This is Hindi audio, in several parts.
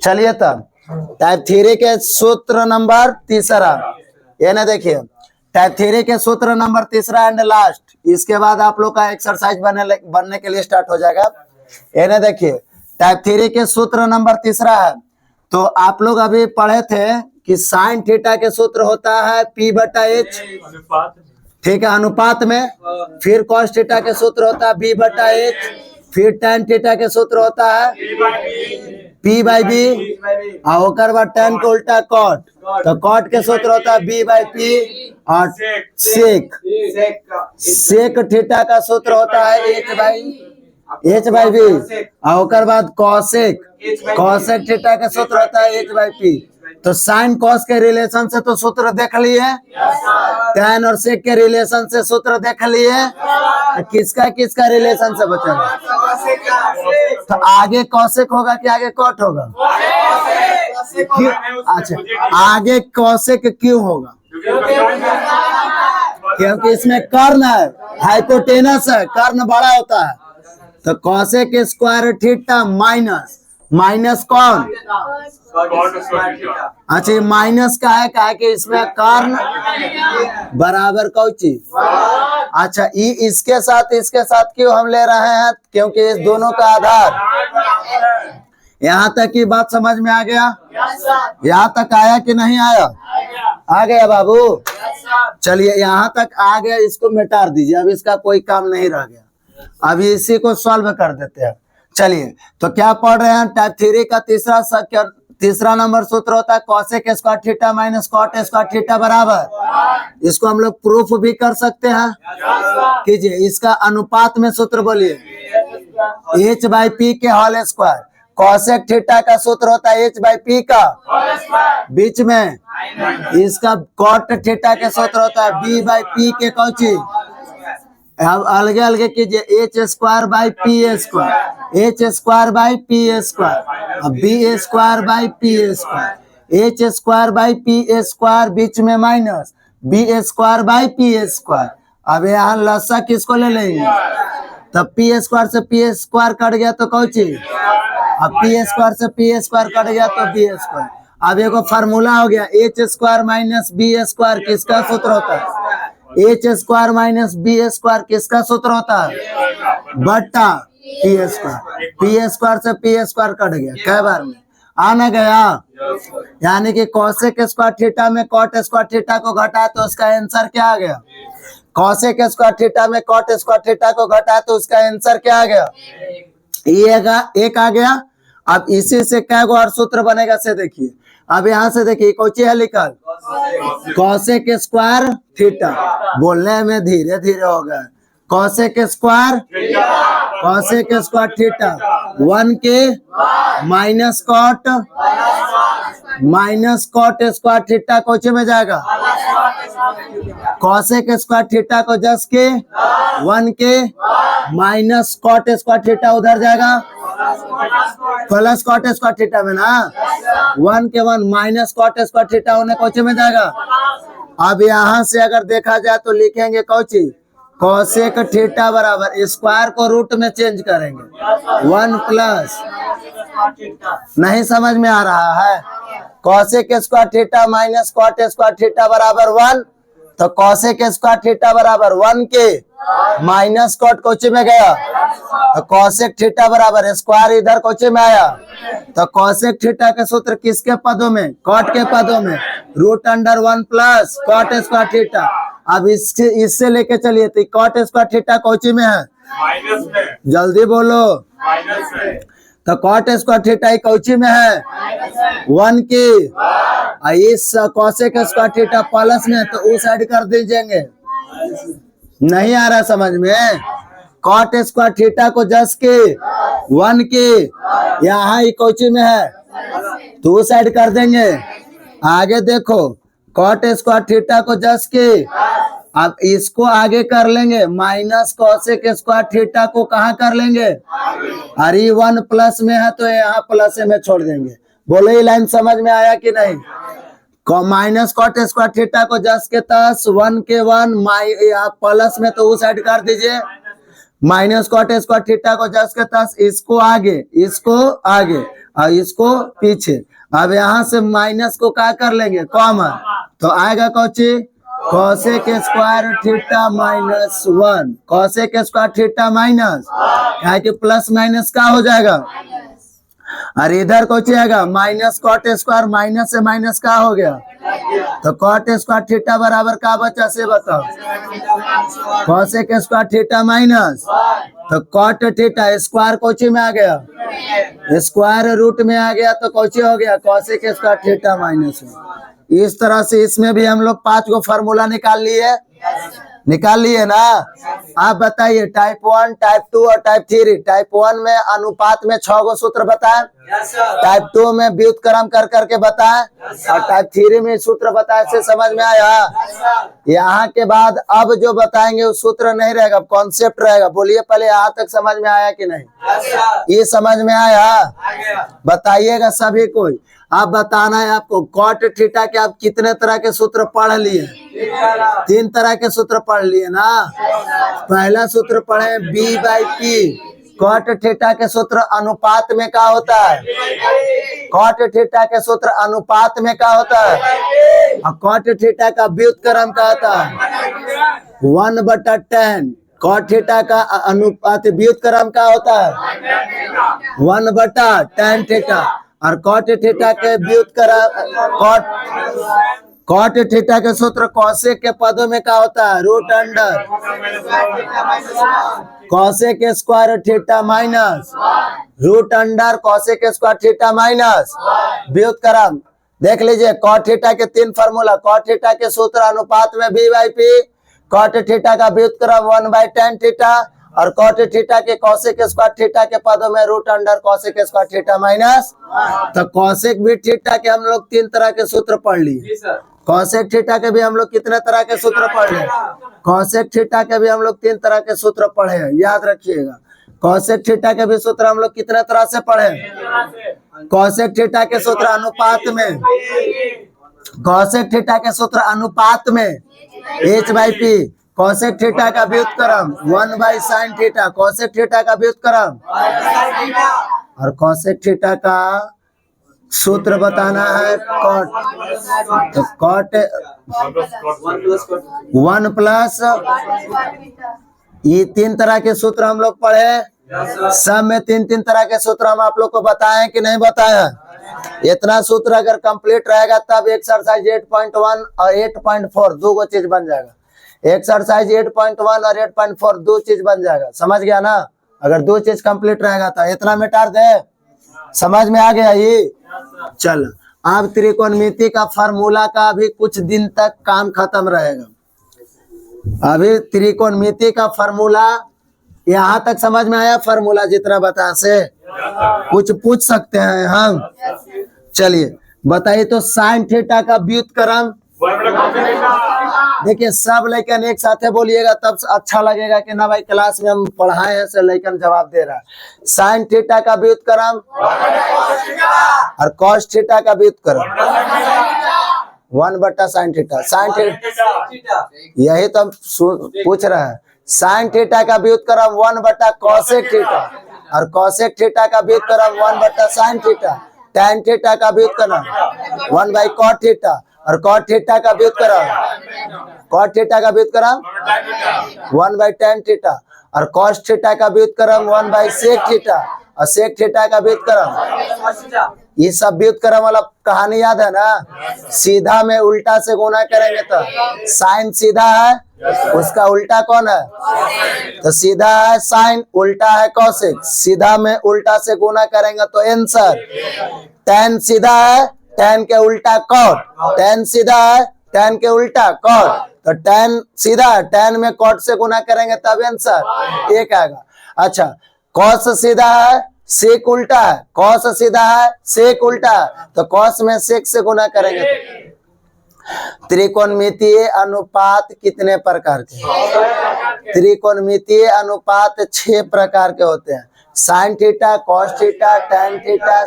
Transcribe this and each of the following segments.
चलिए तब टाइप थ्री के सूत्र नंबर तीसरा, ये ना देखिए टाइप थ्री के सूत्र नंबर तीसरा एंड लास्ट, इसके बाद आप लोग का एक्सरसाइज बनने के लिए स्टार्ट हो जाएगा। ये ना देखिए टाइप थ्री के सूत्र नंबर तीसरा है। तो आप लोग अभी पढ़े थे कि साइन थीटा के सूत्र होता है P बटा H, ठीक है, अनुपात में। फिर कॉस थीटा के सूत्र होता है B बटा H, फिर tan थीटा के सूत्र होता है P बाई B, और बाद tan को उल्टा कॉट, तो कॉट के सूत्र होता है B बाई P, और सेक थीटा का सूत्र होता है H बाई B, और बाद कॉसेक थीटा का सूत्र होता है H बाई P। तो साइन कॉस के रिलेशन से तो सूत्र देख लिए, tan और सेक के रिलेशन से सूत्र देख लिए, तो किसका रिलेशन से बचेगा? तो आगे कॉसेक होगा कि आगे कॉट होगा? क्यों? अच्छा, आगे कॉसेक क्यों होगा? क्योंकि इसमें कर्ण है, हाइपोटेनस है, कर्ण बड़ा होता है। तो कॉसेक स्क्वायर थीटा माइनस कौन? अच्छा, माइनस का है कि इसमें कर्ण बराबर कौची? अच्छा, इसके साथ क्यों हम ले रहे हैं? क्योंकि इस दोनों का आधार। यहाँ तक की बात समझ में आ गया? यहाँ तक आया कि नहीं आया? आ गया बाबू। चलिए यहाँ तक आ गया, इसको मिटा दीजिए, अब इसका कोई काम नहीं रह गया। अभी इसी को सॉल्व कर देते हैं। चलिए तो क्या पढ़ रहे हैं? टाइप थ्री का तीसरा नंबर सूत्र होता है cosec square theta minus cot square theta बराबर। इसको हम लोग प्रूफ भी कर सकते हैं, कीजिए। इसका अनुपात में सूत्र बोलिए, H बाई P के होल स्क्वायर। कॉसेक थीटा का सूत्र होता है H बाई P का बीच में, इसका कॉट थीटा के सूत्र होता है B बाई P के कौची। अब अलगे अलगे कीजिए, H square by P square, H square by P square, अब B square by P square, H square by P square बीच में minus B square by P square. अब यहाँ लसा किसको ले लेंगे? तब P स्क्वायर से P स्क्वायर कट गया तो कौची, अब P स्क्वायर से P स्क्वायर कट गया तो B स्क्वायर। अब एक फार्मूला हो गया, H square minus B square किसका सूत्र होता है? H square minus B square किसका सूत्र होता है? बट्टा P स्क्वायर। P स्क्वायर से P स्क्वायर कट गया, कई बार में आना गया। यानी कि कॉसेक स्क्वायर थीटा में कॉट स्क्वायर थीटा को घटा तो उसका आंसर क्या आ गया? कॉसेक स्क्वायर थीटा में कॉट स्क्वायर थीटा को घटा तो उसका आंसर क्या आ गया? एक आ गया। अब इसी से क्या और सूत्र बनेगा से देखिए। अब यहाँ से देखिए कौची है लिखल, कॉसेक स्क्वायर थीटा, बोलने में धीरे धीरे होगा। कॉसेक स्क्वायर थीटा 1 के माइनस कॉट स्क्वायर थीटा कौची में जाएगा? कॉसेक स्क्वायर थीटा को जस के 1 के माइनस कॉट स्क्वायर थीटा उधर जाएगा, प्लस कॉट स्क्वायर थीटा में ना 1 के 1 माइनस कॉट स्क्वायर थीटा उन्हें कौची में जाएगा। अब यहाँ से अगर देखा जाए तो लिखेंगे कौची, कॉसेक थीटा बराबर स्क्वायर को रूट में चेंज करेंगे 1 प्लस, नहीं समझ में आ रहा है? Cosec square theta minus cot square theta बराबर 1, तो कॉसेक स्क्वायर थीटा बराबर 1 के माइनस कॉट कोची में गया, तो कॉसेक थीटा बराबर स्क्वायर इधर कोची में आया। तो कॉसेक थीटा के सूत्र किसके पदों में? कॉट के पदों में, root under 1 plus cot square theta. अब इससे लेके चलिए, तो कॉट स्क्वायर थीटा कोची में है? माइनस में। जल्दी बोलो। माइनस में। तो कॉट स्क्वायर थीटा कौची में है? 1 की। इस कॉसेक स्क्वायर थीटा प्लस में, तो उस साइड कर दीजिएंगे। नहीं आ रहा समझ में? कॉट स्क्वायर थीटा को जस के 1 की, यहाँ कौची में है, तो उस साइड कर देंगे। आगे देखो, कॉट स्क्वायर थीटा को जस के, अब इसको आगे कर लेंगे, माइनस कॉसेक स्क्वायर थीटा को कहाँ कर लेंगे? अरे 1 प्लस में है तो यहाँ प्लस में छोड़ देंगे। बोलो ये लाइन समझ में आया कि नहीं? माइनस कॉट स्क्वायर थीटा को जस के तस 1 के 1 यहाँ प्लस में, तो उस साइड कर दीजिए। माइनस कॉट स्क्वायर थीटा को जस के तस इसको आगे और इसको पीछे। अब यहाँ से माइनस को क्या कर लेंगे कॉमन, तो आएगा Cauchy cosec square theta minus 1, cosec square theta minus क्या कि प्लस माइनस का हो जाएगा, और इधर कौची आएगा माइनस कॉट स्क्वायर, माइनस से माइनस का हो गया, तो कॉट स्क्वायर थीटा बराबर का बचा से बताओ, कोसेक स्क्वायर थीटा माइनस, तो कॉट थीटा स्क्वायर कोची में आ गया, स्क्वायर रूट में आ गया, तो कोची हो गया कोसेक स्क्वायर थीटा माइनस। इस तरह से इसमें भी हम लोग 5 को फार्मूला निकाल लिए ना। आप बताइए टाइप 1, टाइप 2 और टाइप 3। टाइप 1 में अनुपात में 6 गो सूत्र बताए, टाइप 2 में व्युत्क्रम कर करके बताए, और टाइप 3 में सूत्र बताए। से समझ में आया? यहाँ के बाद अब जो बताएंगे वो सूत्र नहीं रहेगा, कॉन्सेप्ट रहेगा। बोलिए पहले यहाँ तक समझ में आया कि नहीं? ये समझ में आया? बताइएगा सभी कोई। आप बताना है आपको कॉट थीटा के आप कितने तरह के सूत्र पढ़ लिए? 3 तरह के सूत्र पढ़ लिए ना। पहला सूत्र पढ़े B/P। कॉट थीटा के सूत्र अनुपात में क्या होता है? कॉट थीटा के सूत्र अनुपात में क्या होता है? और कॉट थीटा का व्युत्क्रम क्या होता है? 1/10। कॉट थीटा का अनुपात व्युत्क्रम क्या होता है? 1/tan theta. और कॉट थीटा के व्युत्क्रम कॉट थीटा के सूत्र कोसेक के पदों में क्या होता है? Root under cosec square theta minus root under cosec square theta minus व्युत्क्रम। देख लीजिए कॉट थीटा के 3 फार्मूला। कॉट थीटा के सूत्र अनुपात में B/P, कॉट थीटा का व्युत्क्रम 1/tan थीटा, और कॉट थीटा के कोसेक स्क्वायर थीटा के पदों में root under cosec square theta minus. तो कोसेक भी थीटा के हम लोग 3 तरह के सूत्र पढ़ लिए। कोसेक थीटा के भी हम लोग कितने तरह के सूत्र पढ़े? कोसेक थीटा के भी हम लोग 3 तरह के सूत्र पढ़े हैं, याद रखिएगा। कोसेक थीटा के भी सूत्र हम लोग कितने तरह से पढ़े? कोसेक थीटा के सूत्र अनुपात में, कोसेक थीटा के सूत्र अनुपात में H/P, कोसेक थीटा का व्युत्क्रम 1/sin थीटा, कोसेक थीटा का व्युत्क्रम, और कोसेक थीटा का सूत्र बताना है कॉट, तो कॉट 1+ ये 3 तरह के सूत्र हम लोग पढ़े। सब में 3 तरह के सूत्र हम आप लोग को बताएं कि नहीं बताया? इतना सूत्र अगर कंप्लीट रहेगा तब एक्सरसाइज 8.1 और 8.4 2 गो चीज बन जाएगा। एक्सरसाइज 8.1 और 8.4 2 चीज बन जाएगा। समझ गया ना? अगर 2 चीज कंप्लीट रहेगा तो इतना मिटार दे। समझ में आ गया ये? चल अब त्रिकोणमिति का फार्मूला का अभी कुछ दिन तक काम खत्म रहेगा। अभी त्रिकोणमिति का फार्मूला यहाँ तक समझ में आया? फार्मूला जितना बता से कुछ पूछ सकते हैं हम? चलिए बताइए तो साइन थीटा का व्युत्क्रम। देखिए सब लेकिन एक साथ बोलिएगा तब अच्छा लगेगा कि ना भाई क्लास में हम पढ़ाए हैं से लेकिन जवाब दे रहा है। साइन थीटा का व्युत्क्रम और कॉस थीटा का व्युत्क्रम 1/sin थीटा। साइन थीटा यही तो पूछ रहे हैं। साइन थीटा का व्युत्क्रम 1/cosec थीटा और cosec थीटा का व्युत्क्रम 1/sin थीटा। tan थीटा का व्युत्क्रम 1/cot थीटा और cot थीटा का व्युत्क्रम 1/tan थीटा और cos थीटा का व्युत्क्रम 1/sec थीटा और sec थीटा का व्युत्क्रम। ये सब व्युत्क्रम वाला कहानी याद है ना? सीधा में उल्टा से गुना करेंगे तो साइन सीधा है, उसका उल्टा कौन है? तो सीधा है साइन, उल्टा है कॉसेक। सीधा में उल्टा से गुना करेंगे तो आंसर। tan सीधा है, tan के उल्टा कॉट। tan सीधा है, tan के उल्टा कॉट। तो tan सीधा है, tan में कॉट से गुना करेंगे तब आंसर 1 आएगा। अच्छा कॉस सीधा है, सेक उल्टा है। कॉस सीधा है, सेक उल्टा है, तो कॉस में सेक से गुना करेंगे। त्रिकोणमितीय अनुपात कितने प्रकार के? त्रिकोणमितीय अनुपात 6 प्रकार के होते हैं। Sine theta, cos theta, tan theta.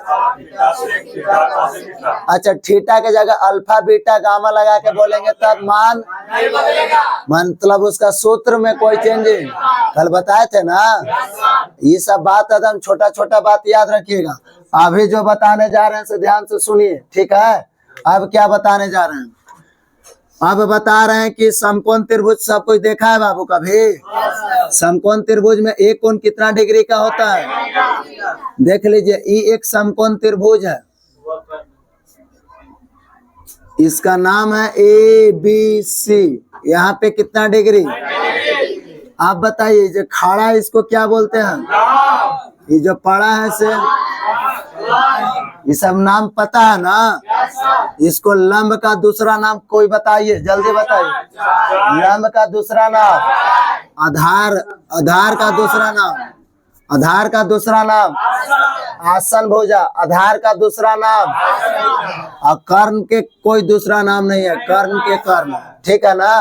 अच्छा, थीटा के जगह अल्फा बीटा गामा लगा के बोलेंगे तब मान नहीं बदलेगा, मतलब उसका सूत्र में कोई चेंजिंग। कल बताए थे ना, ये सब बात एकदम छोटा छोटा बात याद रखिएगा। अभी जो बताने जा रहे हैं से ध्यान से सुनिए, ठीक है। अब क्या बताने जा रहे हैं? अब बता रहे हैं कि समकोण त्रिभुज सब कुछ देखा है बाबू कभी? समकोण त्रिभुज में एक कोण कितना डिग्री का होता है? देख लीजिए, ये एक समकोण त्रिभुज है, इसका नाम है ABC। यहाँ पे कितना डिग्री? आप बताइए, जो खड़ा है इसको क्या बोलते हैं? ये जो पड़ा है से, ये सब नाम पता है ना? इसको लंब का दूसरा नाम कोई बताइए, जल्दी बताइए। लंब का दूसरा नाम आधार, आधार का दूसरा नाम, आधार का दूसरा नाम आसन भुजा, आधार का दूसरा नाम, और कर्ण के कोई दूसरा नाम नहीं है, कर्ण के कर्ण, ठीक है ना।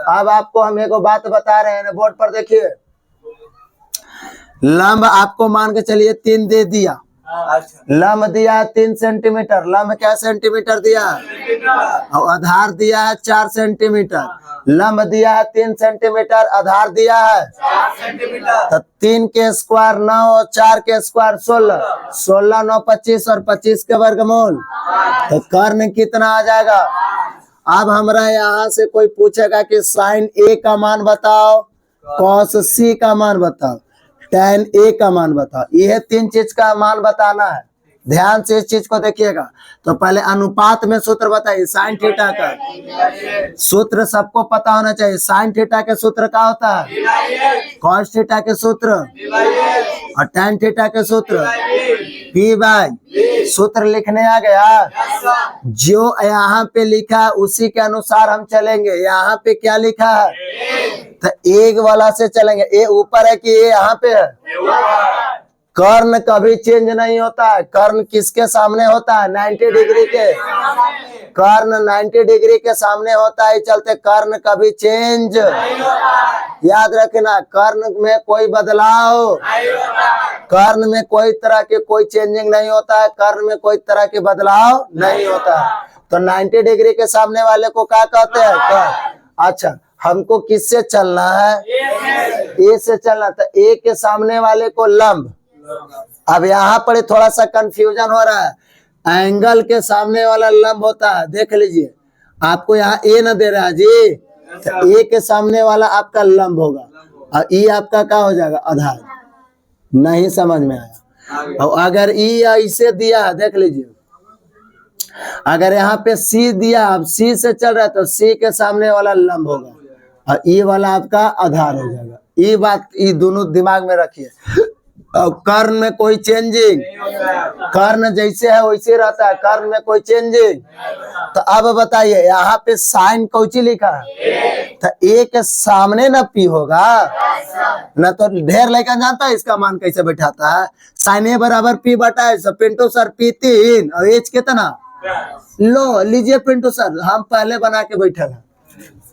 अब आपको हम एक बात बता रहे हैं, बोर्ड पर देखिए। लंब आपको मान के चलिए 3 दे दिया, लंब दिया है 3 सेंटीमीटर, लंब क्या सेंटीमीटर दिया है, और आधार दिया है 4 सेंटीमीटर। लंब दिया है 3 सेंटीमीटर, आधार दिया है 4 सेंटीमीटर, तो 3 के स्क्वायर 9 और 4 के स्क्वायर 16, 16 9 25 और 25 के वर्गमूल, तो कर्ण कितना आ जाएगा? अब हमरा यहाँ से कोई पूछेगा कि साइन A का मान बताओ, कॉस C का मान बताओ, टैन A का मान बताओ। यह 3 चीज का मान बताना है, ध्यान से इस चीज को देखिएगा। तो पहले अनुपात में सूत्र बताइए। साइन थीटा का सूत्र सबको पता होना चाहिए। साइन थीटा के सूत्र क्या होता है? कॉस थीटा के सूत्र, और टैन थीटा के सूत्र P/। सूत्र लिखने आ गया? जो यहाँ पे लिखा है उसी के अनुसार हम चलेंगे। यहाँ पे क्या लिखा है? तो एक वाला से चलेंगे। ए ऊपर है कि ये यहाँ पे है? कर्ण कभी चेंज नहीं होता है। कर्ण किसके सामने होता है? 90 डिग्री के। कर्ण 90 डिग्री के सामने होता है, चलते कर्ण कभी चेंज, याद रखना, कर्ण में कोई बदलाव, कर्ण में कोई तरह के कोई चेंजिंग नहीं होता है, कर्ण में कोई तरह के बदलाव नहीं होता है। तो 90 डिग्री के सामने वाले को क्या कहते हैं? कर्ण। अच्छा, हमको किससे चलना है? ए से चलना, तो ए के सामने वाले को लंब। अब यहाँ पर थोड़ा सा कंफ्यूजन हो रहा है, एंगल के सामने वाला लंब होता है, देख लीजिए। आपको यहाँ ए न दे रहा है जी, तो ए के सामने वाला आपका लंब होगा, और ई आपका क्या हो जाएगा? आधार। नहीं समझ में आया? और अगर ई ऐसे दिया है, देख लीजिए, अगर यहाँ पे सी दिया, अब सी से चल रहा है तो सी के सामने वाला लंब होगा, और ई वाला आपका आधार हो जाएगा। ये बात, ये दोनों दिमाग में रखिए। और कर्ण में कोई चेंजिंग, कर्ण जैसे है वैसे रहता है, कर्ण में कोई चेंजिंग। तो अब बताइए, यहाँ पे साइन कौची लिखा है? तो ए के सामने ना पी होगा ना, तो ढेर लड़का जानता है इसका मान कैसे बैठाता है। साइन ए बराबर पी बटा पिंटू सर P3 और एच कितना? लो लीजिए पिंटू सर, हम पहले बना के बैठे हैं,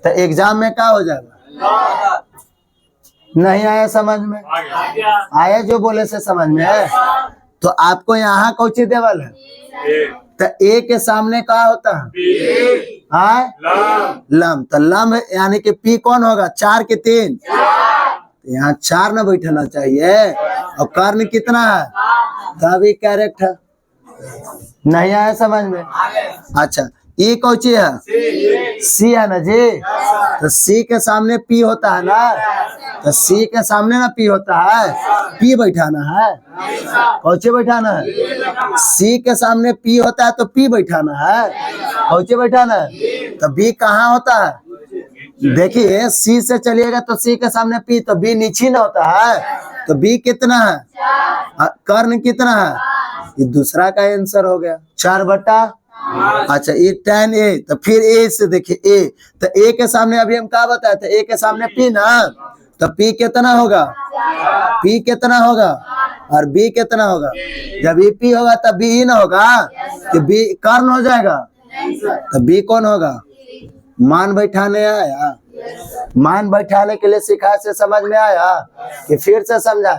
तो एग्जाम में क्या हो जाएगा? नहीं आया समझ में? आया जो बोले से समझ में है। तो आपको यहाँ कौची देवल है? तो ए के सामने क्या होता है? लंब। तो लंब यानी कि पी कौन होगा? 4 के 3, यहाँ 4 न बैठना चाहिए। और कर्ण कितना है? तभी करेक्ट है। नहीं आया समझ में? अच्छा, ई कौची है? सी है ना जी। तो सी के सामने पी होता है ना, तो सी के सामने ना पी होता है, पी बैठाना है। कौची बैठाना है? सी के सामने पी होता है तो पी बैठाना है। कौची बैठाना है? तो बी कहाँ होता है? देखिए, सी से चलिएगा तो सी के सामने पी, तो बी नीचे ना होता है। तो बी कितना है? कर्ण कितना है? ये दूसरा का आंसर हो गया, 4 बटा। अच्छा, ये tan A, तो फिर A से देखिए, A, तो A के सामने अभी हम क्या बताए थे? A के सामने P ना, तो P कितना होगा? P कितना होगा? और B कितना होगा? जब ये P होगा तब B ही ना होगा, कि B कर्ण हो जाएगा। तो B कौन होगा? मान बैठाने आया? मान बैठाने के लिए सिखा से समझ में आया कि फिर से समझा?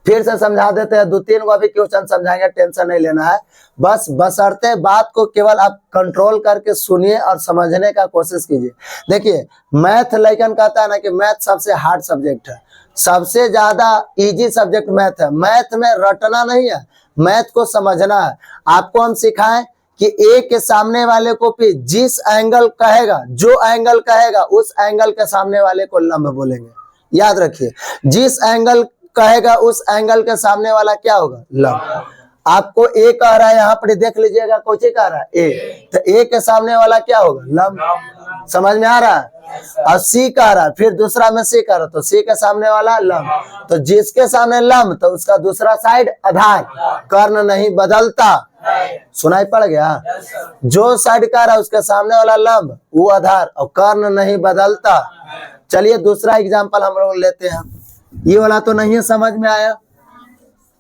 फिर से समझा देते हैं, 2-3 को अभी क्वेश्चन समझाएंगे, टेंशन नहीं लेना है। बस बशर्ते बात को केवल आप कंट्रोल करके सुनिए और समझने का कोशिश कीजिए। देखिए मैथ लेकिन कहता है ना कि मैथ सबसे हार्ड सब्जेक्ट है, सबसे ज्यादा इजी सब्जेक्ट मैथ है। मैथ में रटना नहीं है, मैथ को समझना है। आपको हम सिखाएं कि ए के सामने वाले को पी, जिस एंगल कहेगा, जो एंगल कहेगा उस एंगल के सामने वाले को लंब बोलेंगे। याद रखिए, जिस एंगल कहेगा उस एंगल के सामने वाला क्या होगा? लंब। आपको ए कह रहा है, यहाँ पर देख लीजिएगा, कौन सी कह रहा है? ए, तो ए के सामने वाला क्या होगा? लंब। समझ में आ रहा है? और सी कह रहा है, फिर दूसरा में सी कह रहा है, तो सी के सामने वाला लंब। तो जिसके सामने लंब तो उसका दूसरा साइड आधार, कर्ण नहीं बदलता। सुनाई पड़ गया? जो साइड कह रहा है उसके सामने वाला लंब वो आधार, और कर्ण नहीं बदलता। चलिए दूसरा एग्जाम्पल हम लोग लेते हैं। ये वाला तो नहीं है, समझ में आया?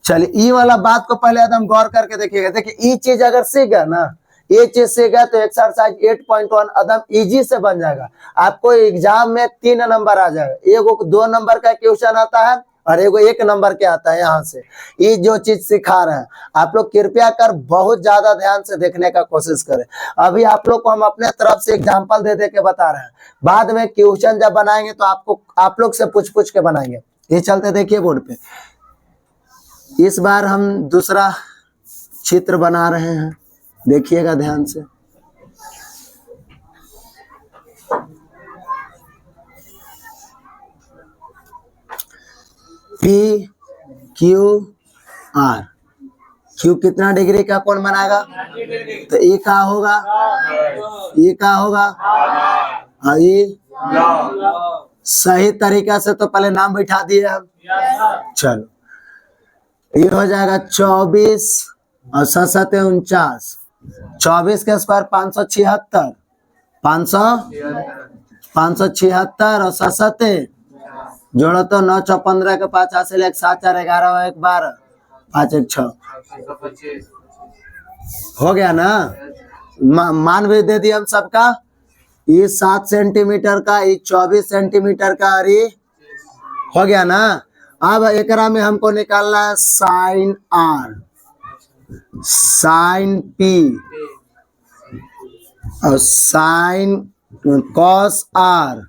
चलिए ये वाला बात को पहले एकदम गौर करके देखिएगा। देखिए ये चीज अगर सीख गया ना, ये चीज सीख गया तो एक्सरसाइज 8.1 एकदम इजी से बन जाएगा। आपको एग्जाम में 3 नंबर आ जाएगा, एगो 2 नंबर का क्वेश्चन आता है और एगो 1 नंबर के आता है। यहाँ से ये जो चीज सिखा रहे हैं आप लोग कृपया कर बहुत ज्यादा ध्यान से देखने का कोशिश करें। अभी आप लोग को हम अपने तरफ से एग्जाम्पल दे दे के बता रहे हैं, बाद में क्वेश्चन जब बनाएंगे तो आप लोग से पूछ के बनाएंगे। ये चलते देखिए बोर्ड पे, इस बार हम दूसरा चित्र बना रहे हैं, देखिएगा ध्यान से। पी क्यू आर, क्यू कितना डिग्री का कोण बनाएगा? तो ये क्या होगा? ये क्या होगा? ये सही तरीका से तो पहले नाम बैठा दिए हम। चलो ये हो जाएगा 24 और 7 49, 24 के स्क्वायर 576, 576 और 7 जोड़ो तो 9 × 15 के 5 हासिल 1 7 4 11 1 12 5 1 6 हो गया ना? मान भी दे दिया हम सबका। ये 7 सेंटीमीटर का, ये 24 सेंटीमीटर का, अरे हो गया ना? अब एकरा में हमको निकालना है साइन आर, साइन पी और साइन कॉस आर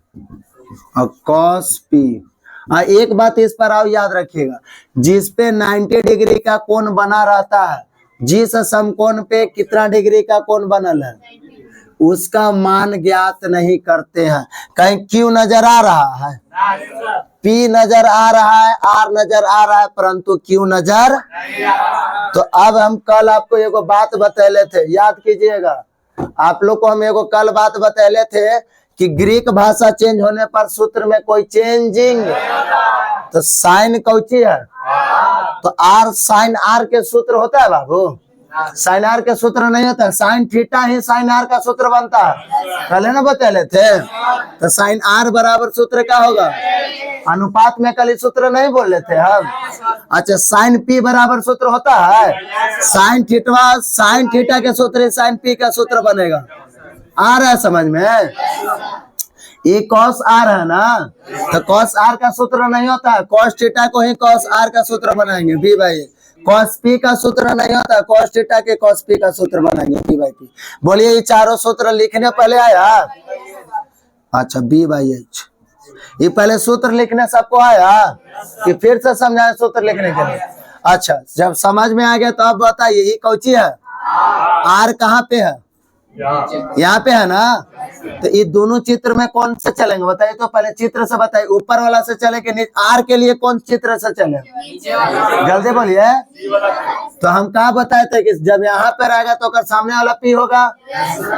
और कॉस पी। और एक बात इस पर आओ याद रखिएगा, जिस पे 90 डिग्री का कोण बना रहता है, जिस समकोण पे कितना डिग्री का कोण बनल है उसका मान ज्ञात नहीं करते हैं। कहीं क्यू नजर आ रहा है, पी नजर आ रहा है, आर नजर आ रहा है, परंतु क्यू नजर। तो अब हम कल आपको एगो बात बतैले थे, याद कीजिएगा। आप लोग को हम एगो कल बात बतैले थे कि ग्रीक भाषा चेंज होने पर सूत्र में कोई चेंजिंग, तो साइन कौची है? तो आर साइन आर के सूत्र होता है बाबू, साइन आर के सूत्र नहीं होता है, साइन थीटा ही साइन आर का सूत्र बनता है। कल ना बतैले थे। तो साइन आर बराबर सूत्र क्या होगा? अनुपात में कल सूत्र नहीं बोल रहे थे हम। अच्छा साइन पी बराबर सूत्र होता है, साइन थीटा के सूत्र साइन पी का सूत्र बनेगा। आ रहा है समझ में? ये कॉस आर है ना, तो कॉस आर का सूत्र नहीं होता है, कॉस थीटा को ही कॉस आर का सूत्र बनाएंगे बी बाई। कॉस पी का सूत्र नहीं होता, कॉस थीटा के कॉस पी का सूत्र बनाएंगे बी बाई पी। बोलिए ये चारों सूत्र लिखने पहले आया? अच्छा बी बाई एच, ये पहले सूत्र लिखने सबको आया कि फिर से समझाए सूत्र लिखने के लिए? अच्छा जब समझ में आ गया तो अब बताइए ये कौची है? आर कहाँ पे है? यहाँ पे है ना। तो ये दोनों चित्र में कौन से चलेंगे बताइए? तो पहले चित्र से बताइए, ऊपर वाला से चले कि आर के लिए कौन चित्र से चले? जल्दी बोलिए। तो हम कहा बताए थे कि जब यहाँ पे रहेगा तो अगर सामने वाला पी होगा,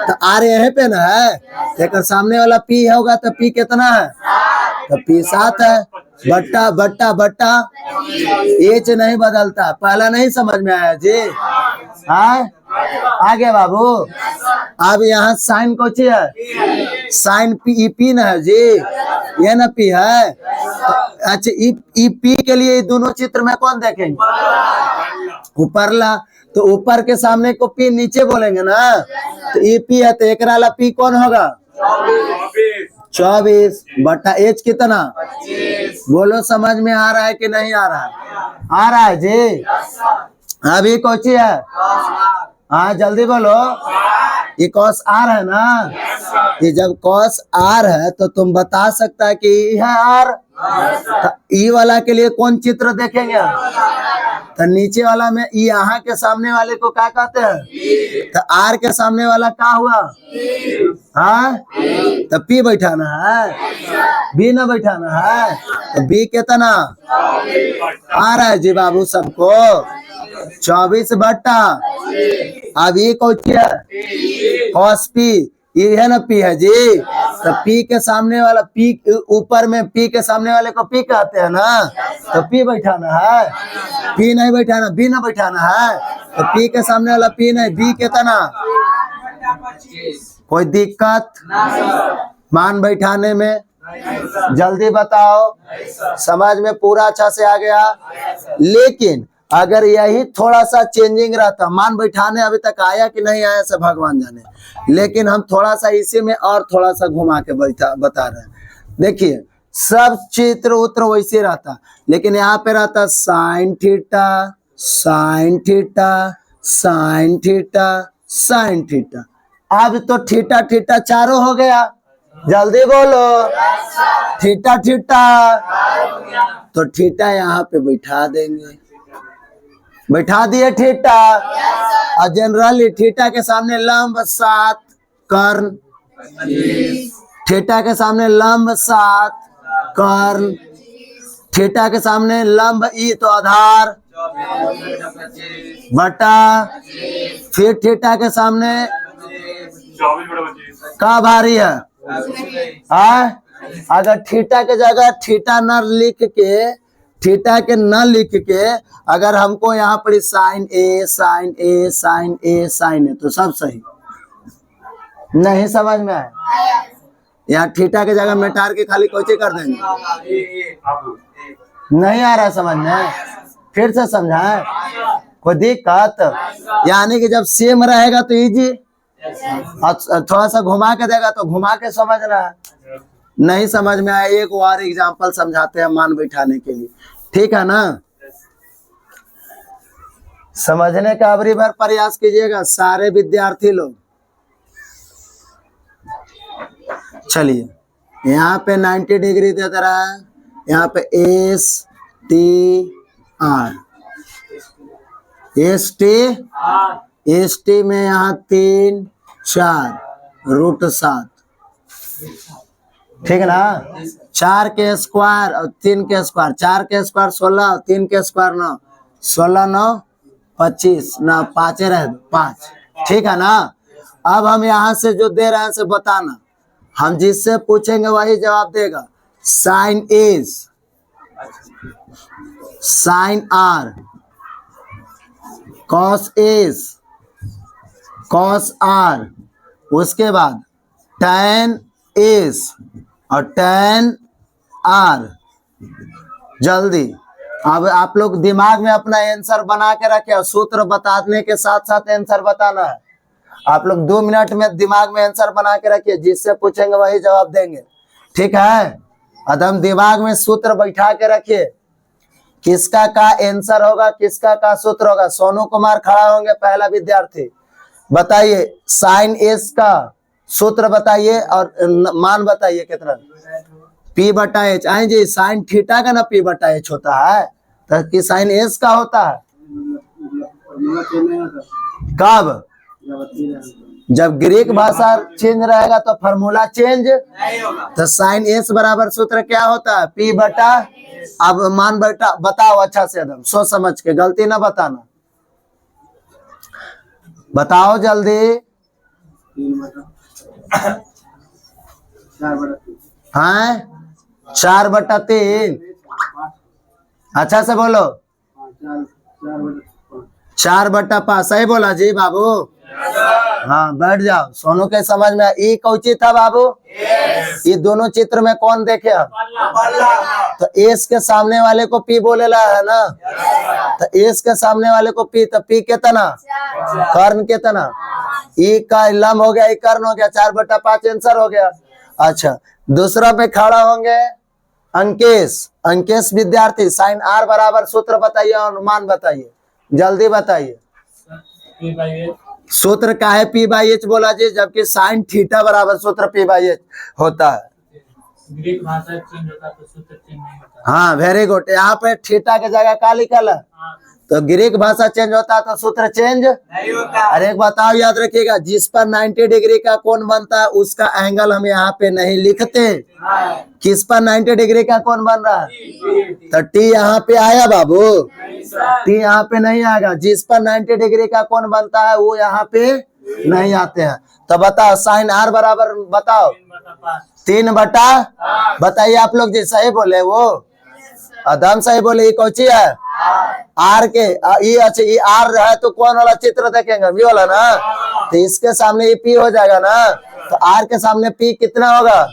तो आर यहीं पे ना है, अगर सामने वाला पी होगा तो पी कितना है? तो पी 7 है। बट्टा बट्टा बट्टा एच नहीं बदलता। पहला नहीं समझ में आया जी? हाँ आगे बाबू। अब यहाँ साइन कौन सी है? साइन पी, पी ना है जी, ये ना पी है। अच्छा ई पी के लिए दोनों चित्र में कौन देखेंगे? ऊपरला। तो ऊपर के सामने को पी नीचे बोलेंगे ना, तो ई पी है तो एक वाला पी कौन होगा? 24 बटा एच कितना? बोलो समझ में आ रहा है कि नहीं आ रहा है? आ रहा है जी। अभी कौन है? हाँ जल्दी बोलो। ये कॉस आर है ना? ये जब कॉस आर है तो तुम बता सकता है कि ये है आर। ई वाला के लिए कौन चित्र देखेंगे? तो नीचे वाला में ई यहाँ के सामने वाले को क्या कहते हैं? तो आर के सामने वाला क्या हुआ? हाँ तो पी बैठाना है, बी ना बैठाना है। तो बी कितना आ रहा है जी बाबू सबको? 24 बट्टा। अब ये कौन है? कॉस पी, ये है ना पी है जी। तो पी के सामने वाला पी ऊपर में पी के सामने वाले को पी कहते हैं ना? तो पी बैठाना है, पी नहीं बैठाना, बी ना बैठाना है। तो पी के सामने वाला पी नहीं, बी कितना? कोई दिक्कत मान बैठाने में? जल्दी बताओ, समझ में पूरा अच्छा से आ गया। लेकिन अगर यही थोड़ा सा चेंजिंग रहता, मान बैठाने अभी तक आया कि नहीं आया से भगवान जाने, लेकिन हम थोड़ा सा इसी में और थोड़ा सा घुमा के बता रहे हैं। देखिए सब चित्र उत्र वैसे रहता, लेकिन यहाँ पे रहता sine theta, sine theta, sine theta, sine theta. अब तो थीटा थीटा चारों हो गया, जल्दी बोलो। थीटा थीटा, तो थीटा यहाँ पे बैठा देंगे, बैठा दिए थीटा। और जनरली थीटा के सामने लंब 7 कर्ण, थीटा के सामने लंब 7 कर्ण, थीटा के सामने लंब ई तो आधार बटा, फिर थीटा के सामने का भारी है? अगर थीटा के जगह थीटा न लिख के, थीटा के न लिख के अगर हमको यहाँ पर साइन ए, साइन ए, साइन ए, साइन ए, तो सब सही। नहीं समझ में आए? यहाँ थीटा के जगह मिटार के खाली कोची कर देंगे। नहीं आ रहा समझ में? फिर से समझाएं, कोई दिक्कत? यानी कि जब सेम रहेगा तो इजी, थोड़ा सा घुमा के देगा तो घुमा के समझना है। नहीं समझ में आया, एक और एग्जांपल समझाते हैं मान बैठाने के लिए, ठीक है ना? समझने का अबरी बार प्रयास कीजिएगा सारे विद्यार्थी लोग। चलिए यहाँ पे 90 डिग्री दे दे रहा है, यहाँ पे S T R, S T में यहाँ 3 4 √7, ठीक है ना? 4 के स्क्वायर और 3 के स्क्वायर, 4 के स्क्वायर 16 और 3 के स्क्वायर 9, 16 9 25 ना 5 रहे 5, ठीक है ना? अब हम यहाँ से जो दे रहे हैं से बताना, हम जिससे पूछेंगे वही जवाब देगा। Sine S, sine R, cos S, cos R, उसके बाद tan एस और tan आर। जल्दी अब आप लोग दिमाग में अपना आंसर बना के रखे और सूत्र बताने के साथ साथ आंसर बताना है। आप लोग 2 मिनट में दिमाग में आंसर बना के रखिए, जिससे पूछेंगे वही जवाब देंगे, ठीक है? अदम दिमाग में सूत्र बैठा के रखिए, किसका का आंसर होगा, किसका का सूत्र होगा। सोनू कुमार खड़ा होंगे, पहला विद्यार्थी, बताइए साइन एस का सूत्र बताइए और मान बताइए कितना? P बटा एच। आए जी, साइन थीटा का ना P बटा एच होता है, तो कि साइन एस का होता है कब? जब ग्रीक भाषा चेंज रहेगा तो फॉर्मूला चेंज, तो साइन एस बराबर सूत्र क्या होता है? P बटा, अब मान बटा बताओ अच्छा से, एकदम सोच समझ के, गलती ना बताना, बताओ जल्दी। हाँ 4/3, अच्छा से बोलो। 4/5, सही बोला जी बाबू। हाँ बैठ जाओ, सोनू के समझ में। ई कौची था बाबू? ये दोनों चित्र में कौन देखे हम? तो एस के सामने वाले को पी बोलेला है ना, तो एस के सामने वाले को पी, तो पी कितना? कर्ण कितना? ई का लंब हो गया, ई कर्ण हो गया, 4/5 आंसर हो गया। अच्छा दूसरा पे खड़ा होंगे अंकेश। अंकेश विद्यार्थी, साइन आर बराबर सूत्र बताइए और मान बताइए, जल्दी बताइए। सूत्र का है पी बाई एच बोला जी, जबकि साइन थीटा बराबर सूत्र पी बाई एच होता है। ग्रीक भाषा चेंज होता तो सूत्र चेंज नहीं होता। हाँ वेरी गुड। यहाँ पे थीटा के जगह का लिखल है, तो ग्रीक भाषा चेंज होता तो सूत्र चेंज नहीं होता। अरे एक बताओ, याद रखिएगा, जिस पर 90 डिग्री का कोण बनता है उसका एंगल हम यहाँ पे नहीं लिखते। किस पर 90 डिग्री का कोण बन रहा है? तो टी यहाँ पे आया बाबू? टी यहाँ पे नहीं आएगा। जिस पर 90 डिग्री का कोण बनता है वो यहाँ पे नहीं आते हैं। तो बताओ साइन आर बराबर बताओ 3/, बताइए आप लोग जी, सही बोले वो? अदम सही बोले। ये कौन सी है? आर के। ये अच्छा, ये आर है तो कौन वाला चित्र देखेंगे? ये वाला ना। तो इसके सामने ये पी हो जाएगा ना, तो आर के सामने पी कितना होगा?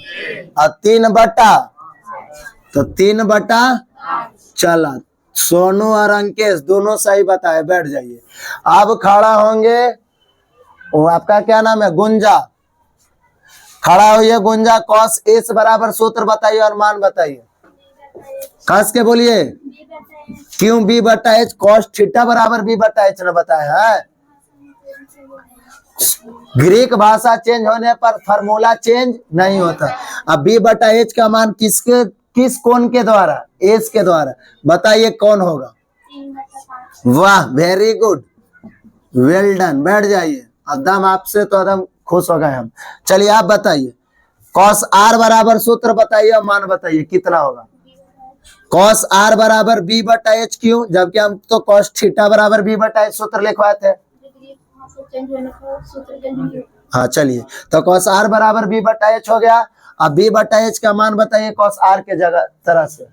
3/, तो 3/। चला, सोनू और अंकेश दोनों सही बताए, बैठ जाइए। अब खड़ा होंगे, वो आपका क्या नाम है? गुंजा। खड़ा होइए गुंजा। कॉस एस बराबर सूत्र बताइए और मान बताइए, कस के बोलिए। क्यों B/H? कॉस थीटा बराबर B/H ने बताया है। ग्रीक भाषा चेंज होने पर फॉर्मूला चेंज नहीं होता। अब B/H का मान किस कोण के द्वारा? एस के द्वारा। बताइए कौन होगा? वाह, वेरी गुड, वेल डन। बैठ जाइए। एकदम आपसे तो एकदम खुश हो गए हम। चलिए आप बताइए, कॉस आर बराबर सूत्र बताइए और मान बताइए कितना होगा? कॉस आर बराबर B/H। क्यों? जबकि हम तो कॉस थीटा बराबर B/H सूत्र लिखवाए थे। हाँ चलिए, तो कॉस आर बराबर B/H हो गया। अब B/H का मान बताइए कॉस आर के जगह तरह से।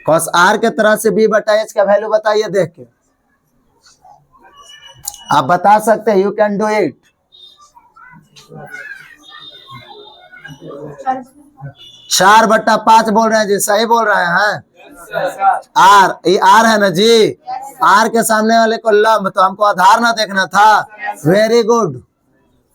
कॉस आर के तरह से B/H का वैल्यू बताइए देख के। आप बता सकते हैं, यू कैन डू इट। 4/5 बोल रहे हैं जी, सही बोल रहे हैं। आर, ये आर है ना जी। आर के सामने वाले को लंब, तो हमको आधार ना देखना था। वेरी गुड,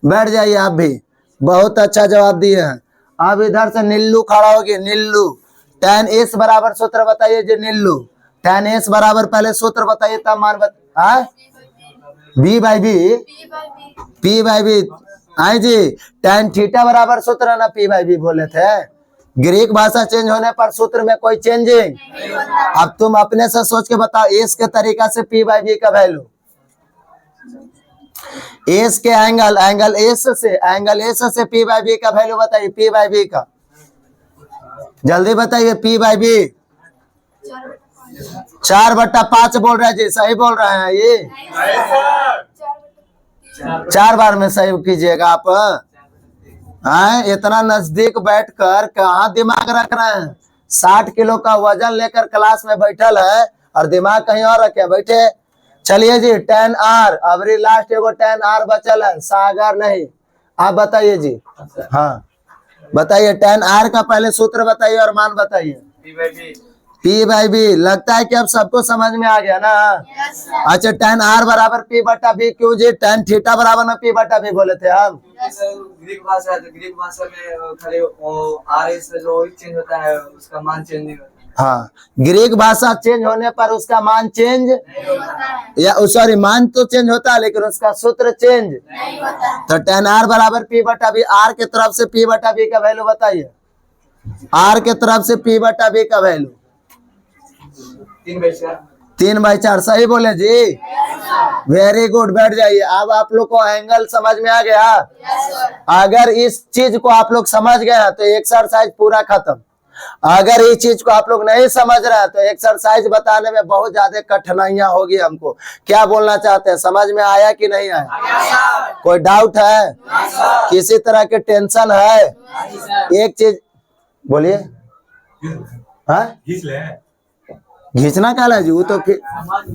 बैठ जाइए आप भी, बहुत अच्छा जवाब दिए हैं। अब इधर से नीलू खड़ा होगी। नीलू, tan एस बराबर सूत्र बताइए जी। नीलू, tan एस बराबर पहले सूत्र बताइए तब मान बता। B/B, P/B आई जी। tan थीटा बराबर सूत्र है ना, P/B बोले थे। ग्रीक भाषा चेंज होने पर सूत्र में कोई चेंजिंग। अब तुम अपने से सोच के बताओ, एस के तरीका से P/B का वैल्यू, एस के एंगल एस से P/B का वैल्यू बताइए। P/B का जल्दी बताइए। P/B 4/5 बोल रहे हैं जी, सही बोल रहे हैं। ये 4 बार में सही कीजिएगा आप। इतना नजदीक बैठकर कहाँ दिमाग रख रहे हैं? 60 किलो का वजन लेकर क्लास में बैठल है और दिमाग कहीं और रखे बैठे। चलिए जी, tan R, अबरी लास्ट एगो tan R बचल है, सागर नहीं। आप बताइए जी। हाँ बताइए, tan R का पहले सूत्र बताइए और मान बताइए। P/B। लगता है कि अब सबको समझ में आ गया ना? अच्छा, tan R बराबर P/B। क्यों जी? tan थीटा बराबर में P/B बोले थे हम। ग्रीक भाषा है तो ग्रीक भाषा में खाली आर एस जो चेंज होता है उसका मान चेंज नहीं होता। हाँ, ग्रीक भाषा चेंज होने पर उसका मान चेंज या सॉरी, मान तो चेंज होता है लेकिन उसका सूत्र चेंज नहीं होता। तो tan R बराबर P/B। आर के तरफ से P/B का वैल्यू बताइए। आर के तरफ से P/B का वैल्यू 3/4। सही बोले जी। वेरी गुड, बैठ जाइए। अब आप लोग को एंगल समझ में आ गया? अगर इस चीज को आप लोग समझ गए तो एक्सरसाइज पूरा खत्म। अगर इस चीज को आप लोग नहीं समझ रहे हैं तो एक्सरसाइज बताने में बहुत ज्यादा कठिनाइयां होगी हमको। क्या बोलना चाहते हैं? समझ में आया कि नहीं आया? कोई डाउट है? किसी तरह के टेंशन है? एक चीज बोलिए। घींचना क्या है जी? वो तो फिर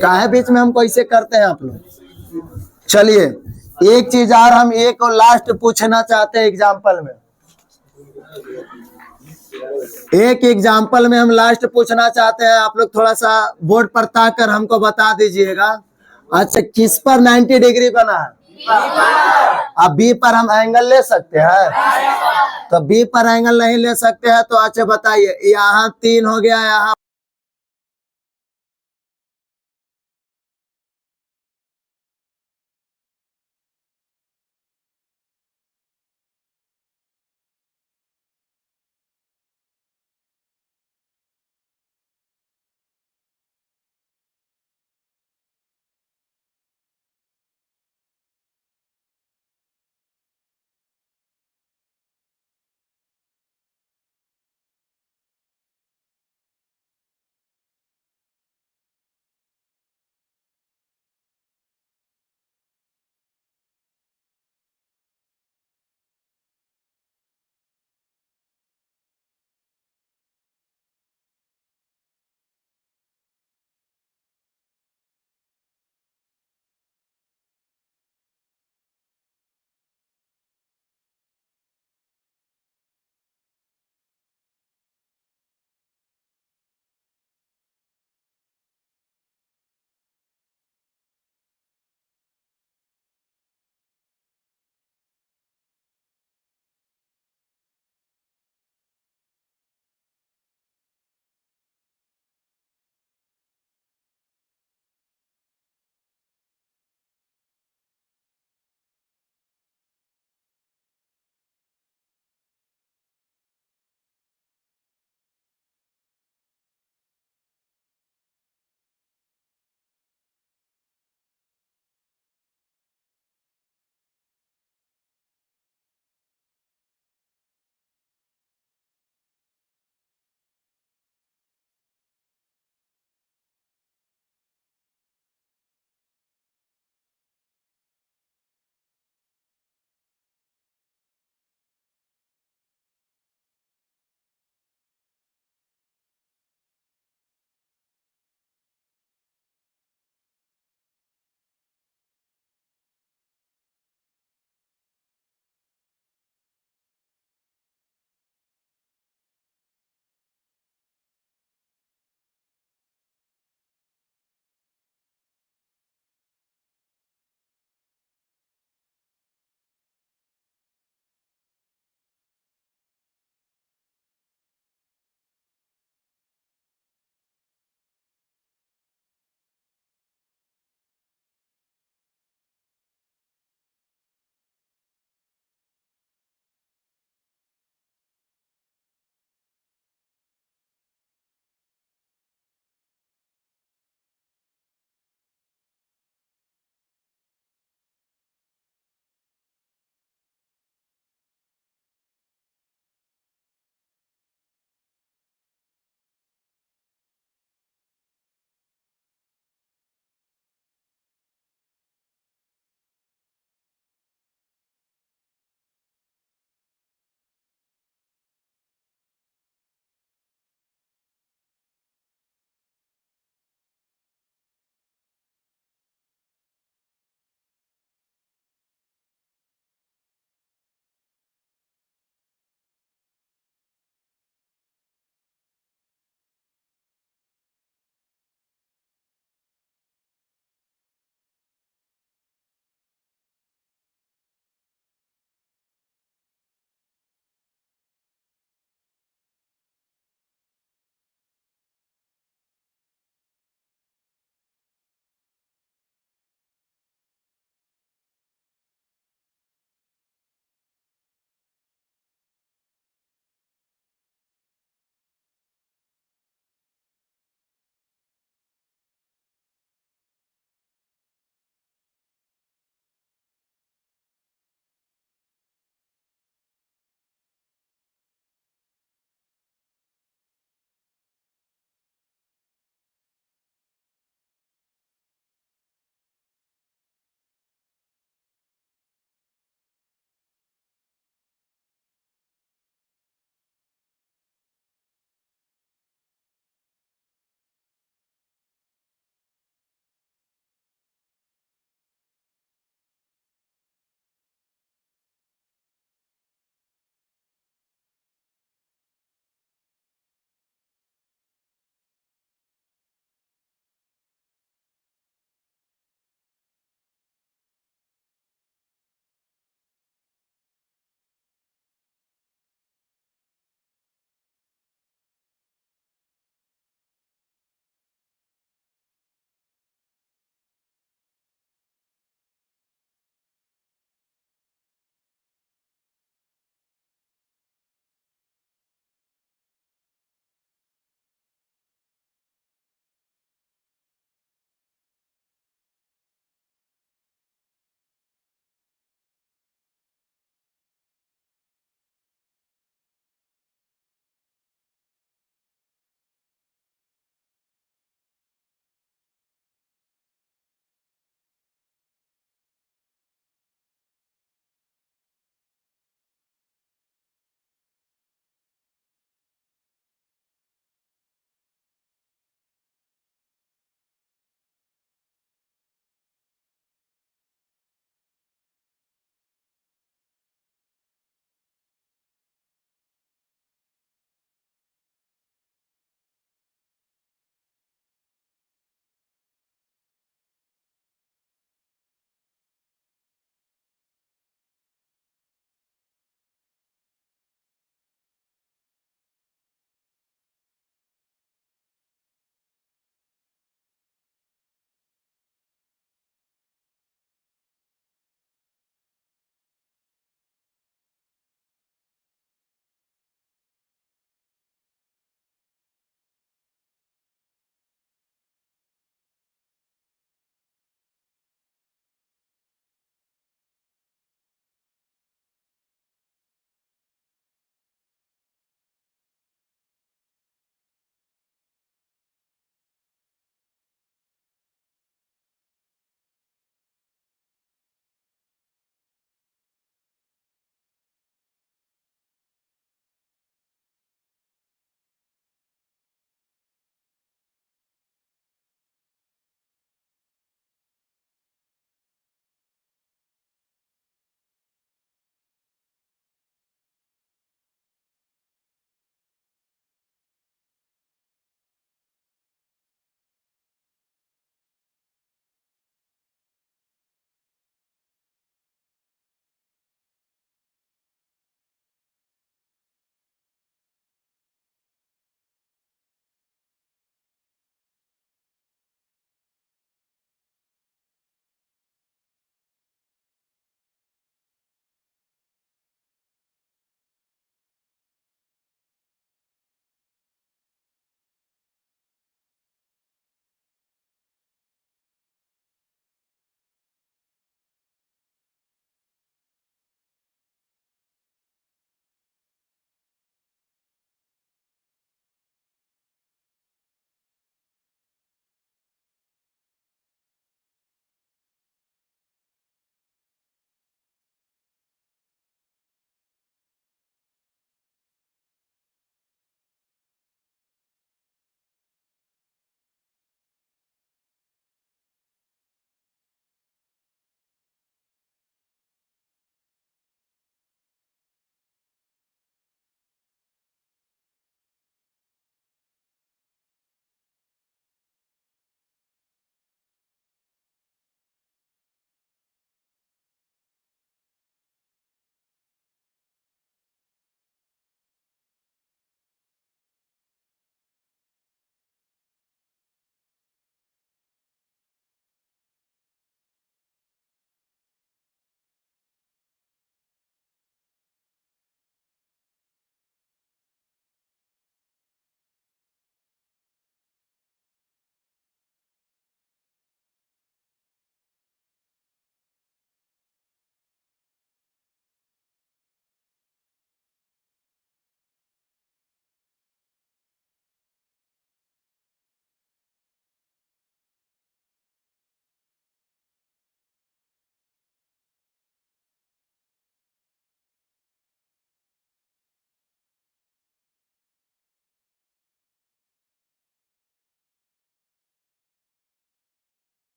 काहे बीच में हमको ऐसे करते हैं आप लोग। चलिए, एक चीज और हम एक और लास्ट पूछना चाहते हैं एग्जाम्पल में। एक एग्जाम्पल में हम लास्ट पूछना चाहते हैं, आप लोग थोड़ा सा बोर्ड पर ताकर हमको बता दीजिएगा। अच्छा, किस पर 90 डिग्री बना है? अब बी पर हम एंगल ले सकते हैं? तो बी पर एंगल नहीं ले सकते हैं तो अच्छा बताइए, यहाँ 3 हो गया, यहाँ